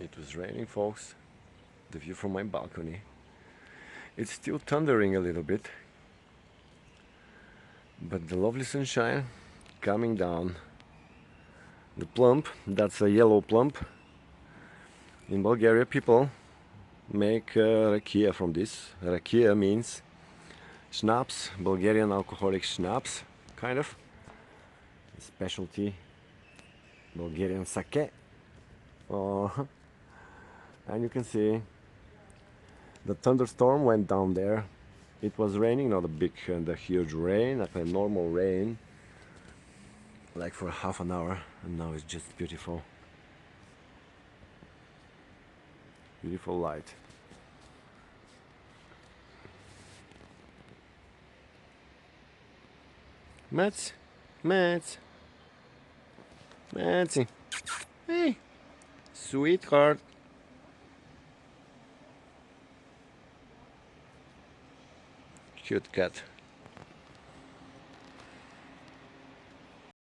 It was raining, folks. The view from my balcony. It's still thundering a little bit, but the lovely sunshine coming down. The plum, that's a yellow plum. In Bulgaria, people make rakia from this. Rakia means schnapps, Bulgarian alcoholic schnapps, kind of. Specialty Bulgarian sake. Oh. And you can see the thunderstorm went down there. It was raining, not a big and a huge rain, like a normal rain, like for half an hour, and now it's just beautiful. Beautiful light. Mats, Mats, Matsie, hey, sweetheart. Cute cat.